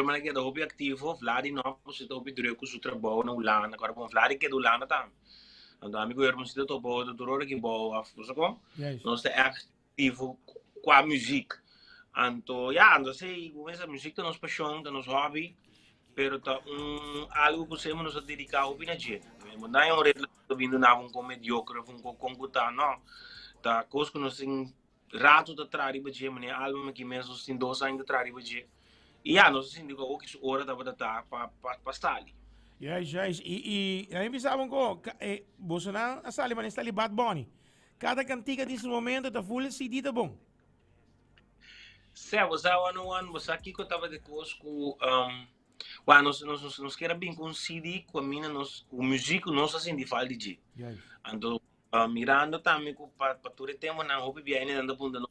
mas que é do ativo, Vladi não, você tá opinião com o trabalho na Holanda, agora com Vladi que é do Holanda também. Então, amigo, eu não sei do bom, do hora que bom, você como? Nós é ativo com a música. Então, já, não sei, com essa música nos paixão, nos hobby, pero tá algo que você nos dedicar ao pinagê. Não é um reto vindo na um mediocre, um computar, não. Tá, coisa que nós tem rato da trariba de mané, álbum que mesmo sem 2 anos da trariba de. E já, nós assim, digo, o que hora da para estar ali. Yes. E aí pensavam que você não sabe, mas está ali Bad Bunny. Cada cantiga nesse momento está full CD, tá bom? Se você você aqui que eu tava de coisa com nós quer bem com CD, com a mina, o músico, nós assim de falta de. Yes. Ando mirando também para tudo tempo não, houve bem ainda anda punta.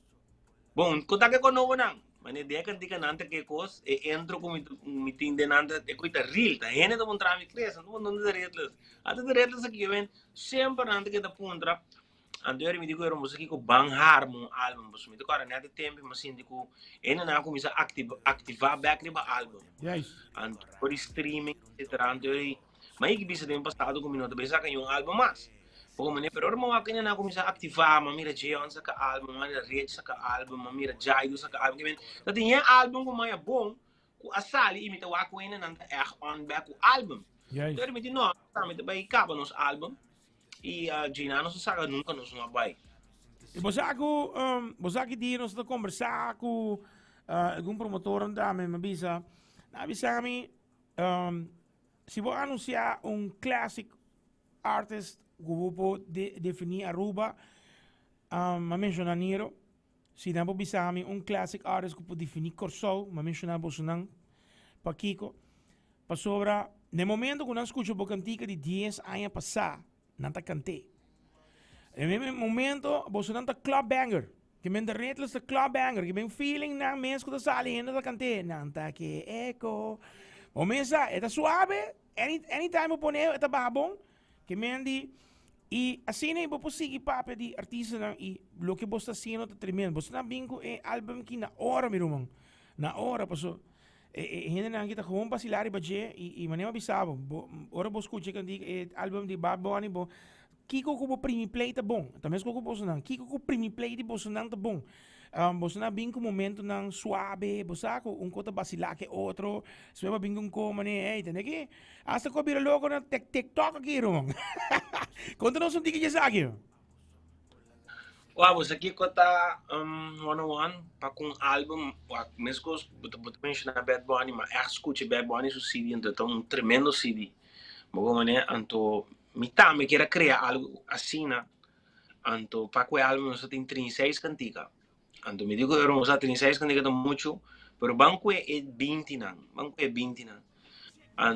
Bom, conta que com novo não. Mas ideia que diga nanta que coisa, entro com meeting de nanta, é coisa real, tá? Hene do montra me cresce, não de retlas. Até de retlas aqui vem sempre nanta que da punta. Anterior me digo era música que bang harmon álbum, mas me digo agora nada tempo, mas sim digo, ene na começa ativar back no álbum. Yes. Por streaming, etc. Anterior, mas que bisa tempo passado com minuto, bisa que um álbum mais. Porque mas pero mo aqui na começa ativar, mas mira Jeon sa álbum, mira Red sa álbum, mas mira Jaido sa álbum, que vem. Então tinha álbum como é bom, com a sali imita o que ene não é on back o álbum. Yes. Então me digo não, tá me vai cabo nos álbum. E a Gina não se sabe nunca nos não vai. E você aqui dia nós estamos conversar com algum promotor andame, me avisa, me se vou anunciar classic artist grupo definir Aruba, me menciona Nero, se não vou bisami classic artist grupo definir Corso, me menciona Bolsonaro, para Kiko, para sobra, no momento que nós escutamos a cantica de 10 anos passar, não tá cantei. En momento, você não tá club banger. Que men de retels de club banger. Que men feeling na mensen que tá salindo da cante. Não tá que eco. O mensa, é suave. Anytime eu pone, é bom. Que men di. E assim é você seguir papo de artista na e lo que você está sendo tá tremendo. Você não bingo álbum que na hora mi rumang. Na hora paso. Hindi na kita kung pasilari ba e manema bisabo. Ora você escuta que álbum de Bad Bunny bo. Kiko ko primi play tá bom. Também ko Bolsonaro. Kiko ko primi play de Bolsonaro tá bom. Bolsonaro bem com momento nang suave, bosako kota basila que outro. Sueba bem com como né, entende que? Hasta ko bira logo na TikTok aqui, romang. Conta-nos que já aqui. Wow, você aqui conta one-on-one para com álbum, mesmo que você mencionar Bad Bunny, mas eu escuto Bad Bunny su CD, então tremendo CD. Mas né, então me quer criar algo assim, então para que o álbum nós tem 36 cantigas. Então me digo que nós 36 cantigas muito, pero banco é 20 não, banco é 20 não.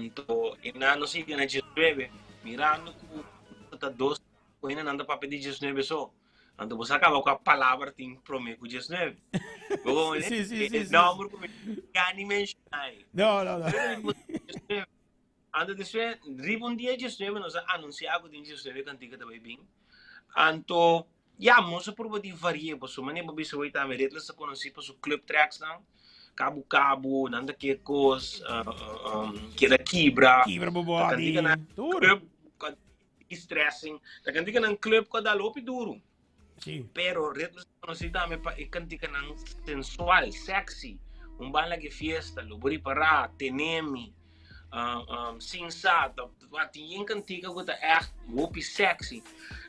Então, na não sei que na 19, mirando que tá 2, ainda não dá para pedir 19 só. Então você acaba com a palavra tem prometo 19. Sim. Não, porque nem mencionar. Não. Ando después, ribon dia 19, nós anunciamos que 19 cantiga também bem. Então, já, moça por de varia, porque mané babi se vai também, retlas se conheci para o club tracks não. Cabo, nanda que cos, que da quibra. Quibra bobodi. Cantiga na club, stressing. Da cantiga na club que dá lopi duro. Sim. Pero retlas se conheci também para cantiga na sensual, sexy. Bala que fiesta, lo buri para, tenemi. Sensato, tinha cantiga que é muito sexy.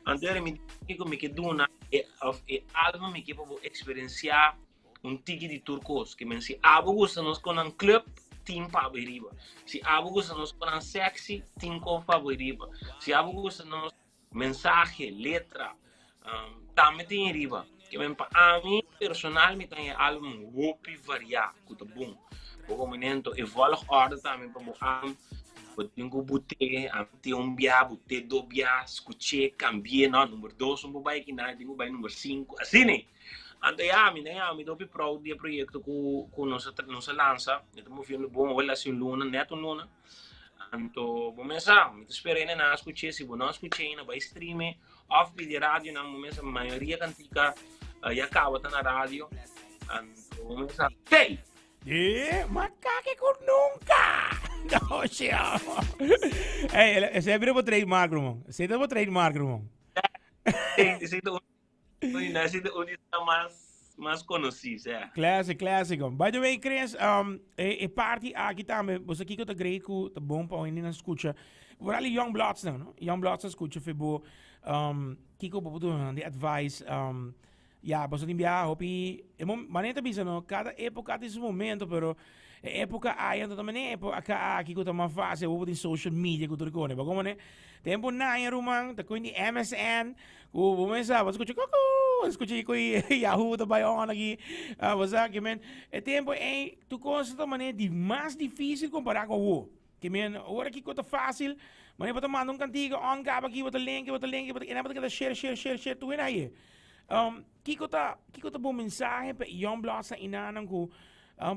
Então, me que duna álbum me que para experienciar tique de turcos que me se abo gosta nos com um club team favorito. Se abo gosta nos com um sexy team com favorito. Se abo gosta nos mensagem, letra, também tem riba. Que a mim personalmente tem álbum muito variado, muito bom. O momento evolve hora também para o tenho bute, ante bia, bute do bia, escutei, cambiei, não, número 2, vai que nada, tenho vai número 5, assim né? Então, me dou pro dia projeto com nossa lança, estamos vendo bom, olha assim luna, neto luna. Então, começar, me esperei na escutei, se não escutei, vai streaming, off de rádio, na momento a maioria cantica, já acaba na rádio. Então, começar, hey! Macaque com nunca! Não, chamo. Esse é para trademark, irmão. Esse é para trademark, irmão. Esse é o único mais conhecido, é. Clássico. By the way, Chris, party aqui também, você aqui que tá great, que tá bom para onde não escuta. Voor alle young bloods não? Young bloods escuta, febo, kiko po de advice, ja, você tem bia, hopi, maneta bisa no, cada época tem seu momento, pero época aí então também época aqui que tá mais fácil, eu vou em social media que tu recone, ba como né? Tempo na em rumang, tá com MSN, o vamos sabe, escuta coco, escuta com Yahoo tá bayon aqui, você que men, é tempo é tu consta também de mais difícil comparar com o que men, agora que tá fácil, mas para mandar cantigo on gaba aqui, bota link, e na bota share tu vem aí. Kiko ta bom mensagem para young bloods inanan ko,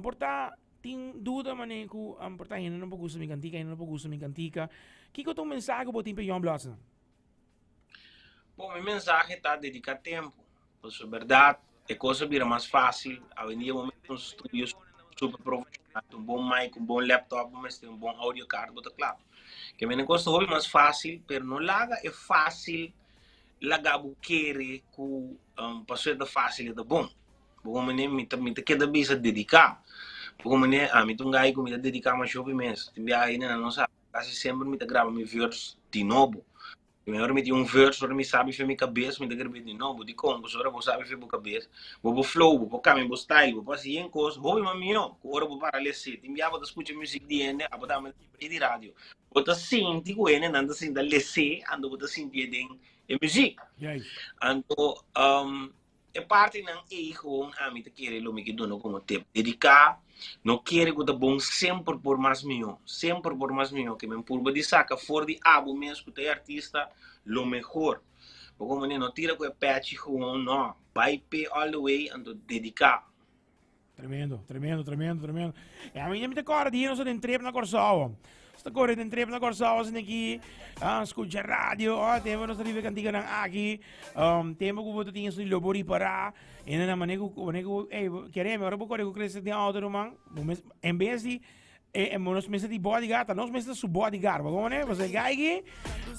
porta tem dúvida mané ko, porta ainda não gusto me cantica, Kiko tu mensagem ko botin para young bloods. Bom, minha mensagem está dedicar tempo. Por sua verdade, é coisa vira mais fácil. A vendia momento uns estúdios super profissionais, um bom mic, um bom laptop, mas tem um bom audio card, bota claro. Que minha coisa hobby mais fácil, pero não laga é fácil. Lagabu querer que passou da fácil da bom. Porque mané me queda bisa dedicar. Porque mané me tungai que me dedicar mais show mês. Também aí não sabe. Quase sempre me grava meu verso de novo. Primeiro me tinha verso, agora me sabe fazer minha cabeça, me grava de novo. De como, agora vou saber fazer minha cabeça. Vou flow, vou caminhar, vou style, vou fazer em coisa. Vou ir mami não. Agora vou para ler set. Também vou escutar música de ende, vou dar de rádio. Vou estar sentir que ende, ando assim da ler set, ando vou estar sentir de música. Então, é parte não é gewoon a mim te querer lo me que dono como tempo dedicar, não quero que tá bom sempre por mais milhão que me pulva de saca fora de abo mesmo que é artista lo melhor. Porque como não tira com o patch gewoon não, vai pay all the way ando dedicar. Tremendo. E a mim me te corre di non sono in trip na Corsao. Sta corre in trip na Corsao sin aqui, escuta radio, tempo nós rive cantiga nang aqui, tempo que você tinha sul lobori para, e na maneira que queremos agora corre com crescer de auto romang, em vez de nós meses de bodyguard, nós meses su bodyguard, como né? Você gai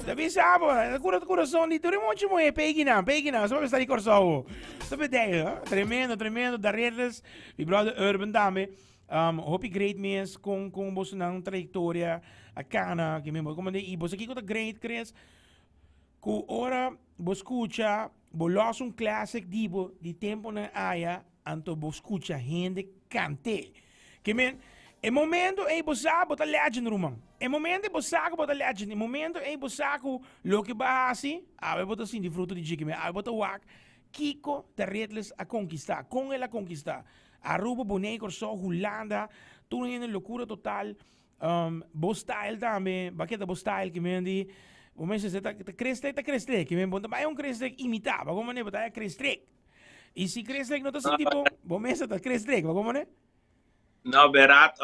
Davi sabe, cura do coração de tudo muito muito pegina, só está de Corsao. Sabe ideia, tremendo, da redes, mi brother Urban dame. Hope great mens com você na trajetória a cana que mesmo como e você aqui com great Chris que ora você escuta bolos classic de tempo na área anto você escuta gente cante que men é momento é você bota legend rumang é momento é você bota legend é momento é você lo que vai assim bota assim de fruto de chique me bota wak Kiko te redes a conquistar com ela conquistar Aruba, Bonaire, Corsao, Holanda, toen in een loucura totaal. Bostyle também, baqueta Bostyle que me andi. O mensen zegt dat Krestrek, que me bonta, mas um Krestrek imitava, como né, botar Krestrek. E se Krestrek não tá assim tipo, o mensen dat Krestrek, como né? Não, berat,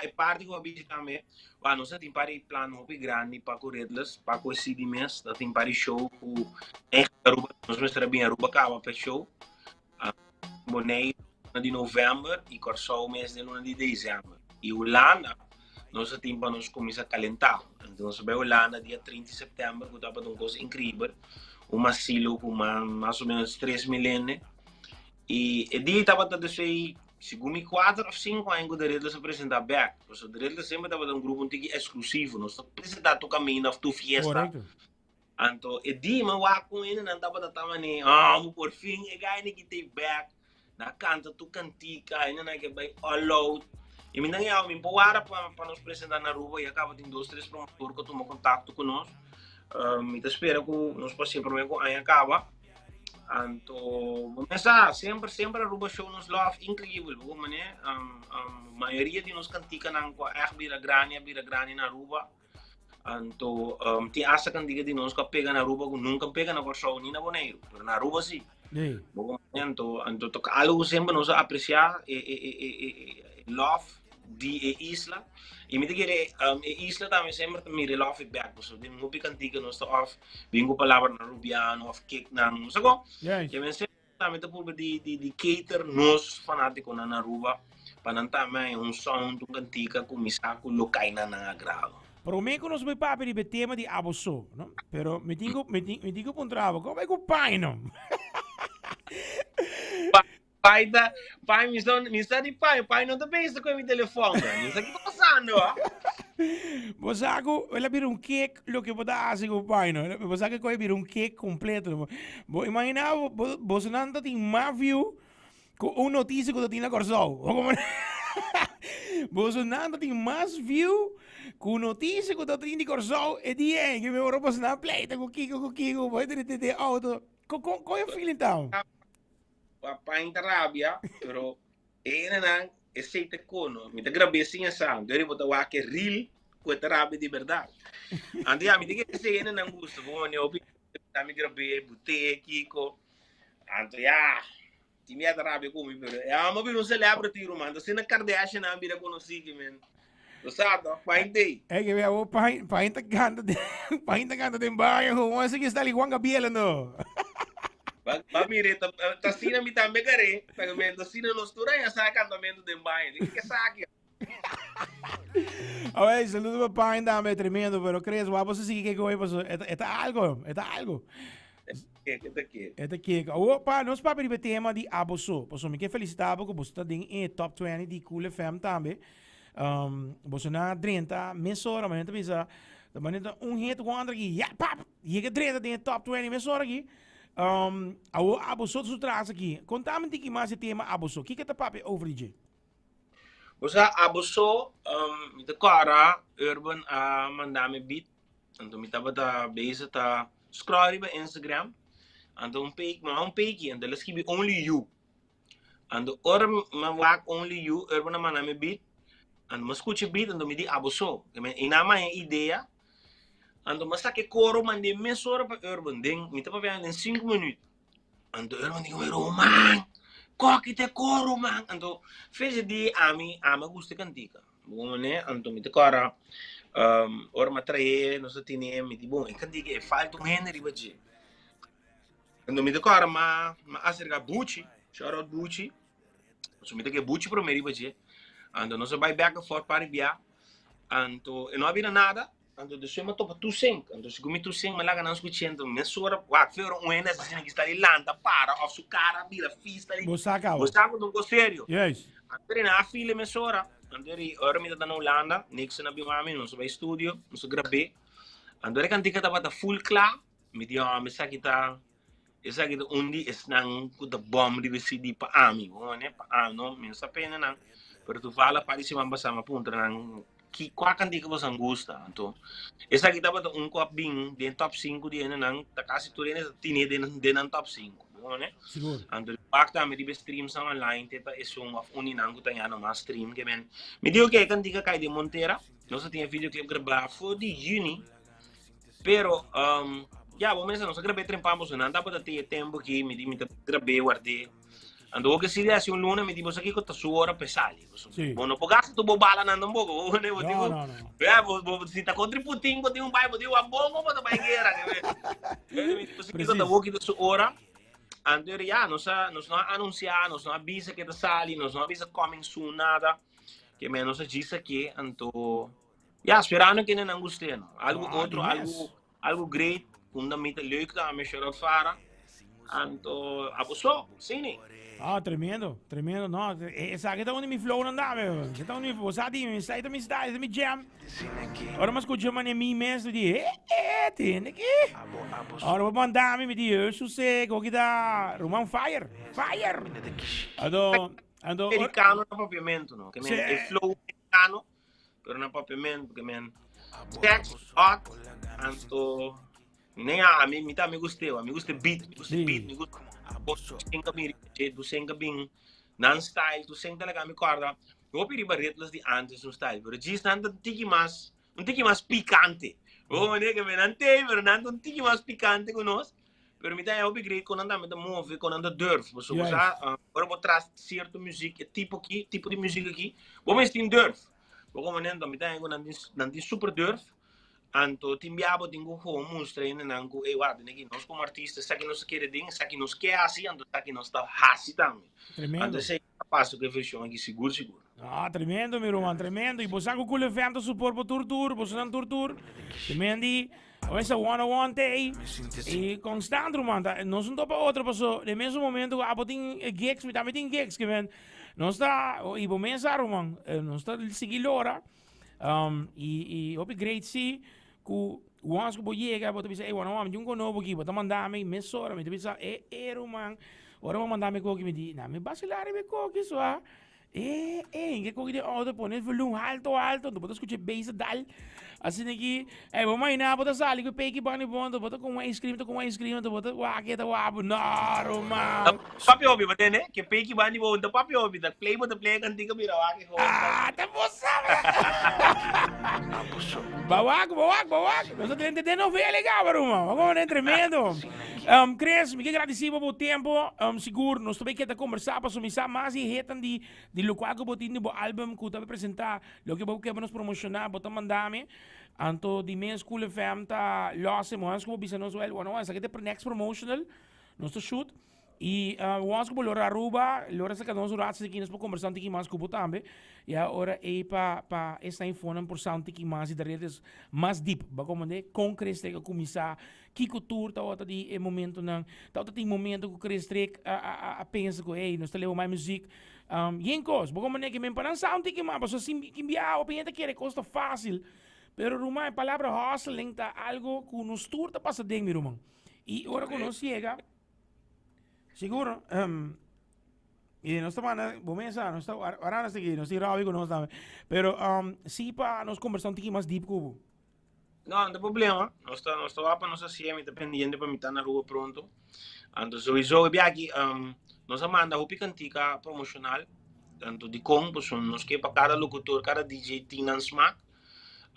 é parte que eu vi também. Nós temos para plano muito grande para correrlas, para coincidir de mês, nós temos para show com Aruba, nós vamos ter bem Aruba acaba para show. Bonaire de novembro e Corsao mês de luna de dezembro. E Holanda, nosso tempo nós começa a calentar. Então, nós vamos Holanda dia 30 de setembro, que estava uma coisa incrível. Um asilo com mais ou menos 3 milhões. E o dia estava todo cheio, segundo 4 ou 5 anos que o direito se apresentar back. O direito sempre estava um grupo exclusivo. Nós apresentamos o caminho, a fiesta. Correto. Então, o dia, eu com ele, não estava também, por fim, o cara que tem back. Na canta tu cantica, ainda não é que vai all out. E me não me empurrar para nos apresentar na rua e acaba tem 2, 3 promotores que tomam contato conosco. Me espera que nós passemos por aí aí acaba. Então, vamos pensar, sempre a rua show nos love incrível, como né? A maioria de nós cantica não é bira grande na rua. Então, tem essa cantiga de nós que pega na rua que nunca pega na Corsao nem na Bonaire, mas na rua sim. Então, algo sempre nós apreciar love de isla e me dizer isla também sempre me love back so de muito cantiga nós está off bingo palavra na rubiano of kick na não sei que me sempre também tá por de cater nós fanático na Aruba também um som do cantica com misaco locai na grau. Pero me conozco meu papi de tema de abuso, ¿no? Pero me digo con trabajo, como é que o pai não? Pai, mi sta di pai non ti pensa con il telefono, mi sta che sta passando, Você ela vira um cake, lo que você hace com o pai, não? Você que coi vira um cake completo. Imagina, você não tem mais view com uma notícia que você tem na Corsol. Você não tem mais view com notícia que você tem na Corsol e dia que meu roupa na pleita com Kiko, vai ter auto. Qual é o feeling então? Papai in rabbia, però non e sei te cono, mi te grabbe sia sound, deri bota wa che real questa rabbia di verdad. Andiamo, mi dice che sei non gusto, come ne ho mi grabbe butte Kiko. Anto ya, ti mi ha rabbia come per. Ma per un celebra ti romando, se na Kardashian non mi riconosci men. Lo sato, fine day. É que o pai tá cantando de bairro, como se que está ali com a biela no. Mire, tasina mi tambe gare, pagamento tasina no stura ya sa cantamento de baile. Que saque. Oye, saludos para pai dame tremendo, pero crees, vamos a seguir que hoy pues está algo. Eta que opa, nós para o tema de abuso. Posso me que felicitar porque você está em top 20 de Cool FM também. Você na 30, mensora, mas não pensa, também um hit com outro aqui. Ja, pap, e que 30 de top 20 mensora aqui. O abuso do traz aqui. Conta-me que mais o tema abuso. O que tá papi over DJ? Você abuso, me decora urban a mandar-me beat. Então me tava da base tá scroll by Instagram. Então um page, então eles escreve only you. Então ora me work only you urban a mandar-me beat. Então me escuta beat, então me di abuso. E na minha ideia. Ando mas que coro mande mesora para urban ding, me tava vendo em 5 minutos. Ando urban digo pero man, coque te coro man. Ando fez de ama gusta cantica. Bom né, ando me te cara ora matrae, não se tinha me di bom, cantica é falta Henry baje. Ando me te cara ma acerca Bucci, shout out Bucci. So me te que Bucci primeiro baje. Ando não se vai back and forth para via. Ando e não havia nada. Ando de cima topa tu sing, ando se comi tu sing, malaga não escutando, mesora, wa, fero um ena assim que está ali lanta para, of su cara, vira fista ali. Bosaka não go sério. Yes. Andare na fila mesora, andare ora mi da na Holanda, niks na bimami, non so vai studio, non so grabbe. Andare cantica tava full cla, mi dio me sa kita undi esnang ku da bomb di CD pa ami, ne pa ano, mi sa pena nang, pero tu fala para si mamba sama punta nang que qual candidato você gosta então essa aqui tava copo bem dentro top 5 de não tá quase tudo tinha dentro top 5 bom né seguro então pacta me de stream são online teta é um of uninango tá já no mais stream que men me digo que candidato cai de Monteira nós tinha videoclip gravado foi de Juni pero já vamos pensar nós gravei trempamos não dá para ter tempo que me gravei guardei. Ando che si riesce un luna mi dico sai che costa su ora per sali. Buono pogato tu bobala nando un poco, ne no, dico. No. Si ta contributing ko un bai, dico a bongo pa bai gera. Mi dico si che da woki su ora. Ando ya non anunciar, non avvisa che da sali, non avvisa coming soon nada. Che me non sa gisa che anto ja, sperando che non angusteno. Algo great, fundamental leuk da me shoro fara. Anto abuso, sim. Ah, tremendo, no. Esa que tá onde me flow não dá, meu. Que tá onde me sabe, me sai, me jam. Ora mas escuta mane mi mesmo de, tem aqui. Ora vou mandar me de sossego que dá Roman Fire. Ando Americano no papiamento, no? Che è flow americano, però non papiamento, che men text hot, anto nem a mim me gusta beat, me gusta tu senga bem non style, tu senga talaga me corda. Eu pedi barretas de antes no style, pero diz nada um tiki mais picante. Oh, né que me não tem, pero nada um tiki mais picante com nós. Pero me dá eu begreep quando anda met de move, quando anda durf. Você usa, agora vou trazer certo música, tipo de música aqui. Vamos tem durf. Vamos mandando me dá eu não tem super durf. Anto timbiabo tingo como mostra ainda não que eu acho que nós como artistas sabe que nós quer ding, sabe que nós quer assim, anto sabe que nós está assim também. Tremendo. Anto sei passo que versão aqui seguro. Ah, tremendo, meu irmão, tremendo. E você com o evento support para tour, você não tour. Tremendo. Essa one-on-one day. E constante, irmão. Não são para outra pessoa. No mesmo momento, a botin gigs, me também tem gigs, que vem. Não está, e bom mensar, irmão. Não está seguindo hora. E op great see, que once que você chega, você pensa, one-on-one, eu não vou aqui, você mandar me mensora, me pensa, irmão. Ora vou mandar me coque, me diz, não, me vacilar, me coque, só. Que coque de auto, põe o volume alto, não pode escutar bass dal. Assim que, vamos aí na bota sali, que pegue bani bom, tu bota com ice cream, tu bota waque, tu wabo, não, man. Papi obi, mas né? Que pegue bani bom, tu papi obi, da play kan tiga bira waque. Ah, tá você. Bawak. Nós estamos tentando novela legal, irmão. Vamos é tremendo. Cres, me agradecido pelo tempo. Seguro, nós também queremos conversar para sumir mais e retan de local que eu botei no álbum que eu estava apresentar, lo que eu quero nos promocionar, botar mandar-me. Anto di men school FM ta losse mo hansko bisa nos well one sa kete next promotional nos to shoot e once ko lora Aruba lora sa kanon surat sa kinos po conversante ki mas kubo tambe ya ora e pa esta informan por sound ki mas e daretes mas deep ba como de concrete que comisa ki cultura ta ota di e momento nang ta ota di momento ko krestrek a pensa ko hey nos televo mais music yenkos ba como de que men panan sound ki mas so sim kimbia o pensa que costa fácil. Pero rumah palavra hustling tá algo que nos turta passa dentro, meu irmão. E agora que nós chega, seguro, e nós estamos vamos pensar, nós estamos agora nós aqui, nós estamos rápido nós também. Pero se para nós conversar um pouquinho mais deep com não tem problema. Nós estamos para nós assim, dependendo para mim estar na rua pronto. Então, sowieso, eu aqui, nós manda o picantica promocional, tanto de combo, nós que para cada locutor, cada DJ tem um smack.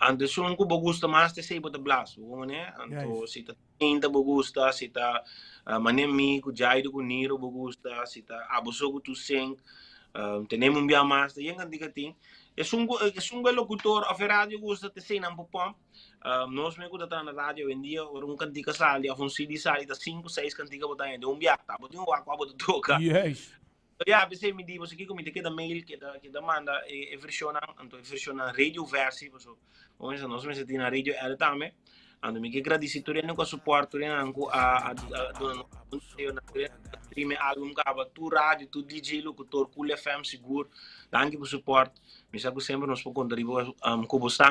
Anto sun ko gusta mas te sei bota blas, né? Anto se ta tinta gusta, se ta manemi ko jaido ko niro gusta, se ta abuso ko tu sing, tenemos bia mas, te yang antika ting. É um locutor a radio gusta te sei nan popom. Nós me kuda na radio vendia or un cantica sali, a un CD sali ta 5, 6 cantica bota ende, un biata, bota un aqua bota toca. Yes. Ja, você me diz, você que me tem mail que da manda e versiona, então versiona radio versi, so. Hoje nós me sentimos na radio era também. Ando me que agradeci tudo no suporte, no a dona na stream álbum cava tu rádio, tu DJ locutor, cool FM seguro. Danke pelo suporte. Me sabe sempre nós por contribuir com você.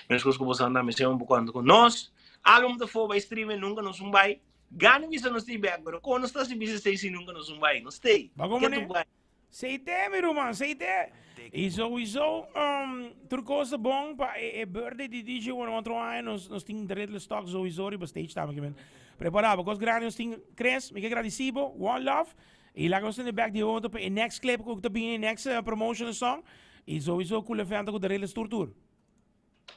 Nós com você também sempre por com nós. Álbum da for vai stream nunca nos vai. Gana bisa nos back, pero quando está se bisa sei nunca nos vai, não sei. Seite, meu irmão, seite. E sowieso, turcosa bom para a birthday de DJ one outro ano, nós temos direito stock sowieso para stage também. Preparado, porque os grandes têm cres, me agradecido, one love. E lá nós temos back de outro para o next clip que está bem, next promotional song. E sowieso cool evento com direito tour.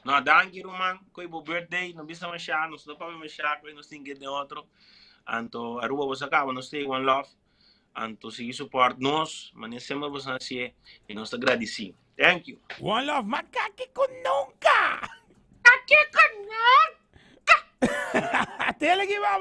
No, danke Roman, koi bo birthday, no bisa masya, no sino pa masya, koi no singit de otro. Anto aruba bo saka, no stay one love. Anto sige support nos, manisema bo sa siye, e nos agradeci. Thank you. One love, makaki ko nunca. Kaki ko nunca. Tele que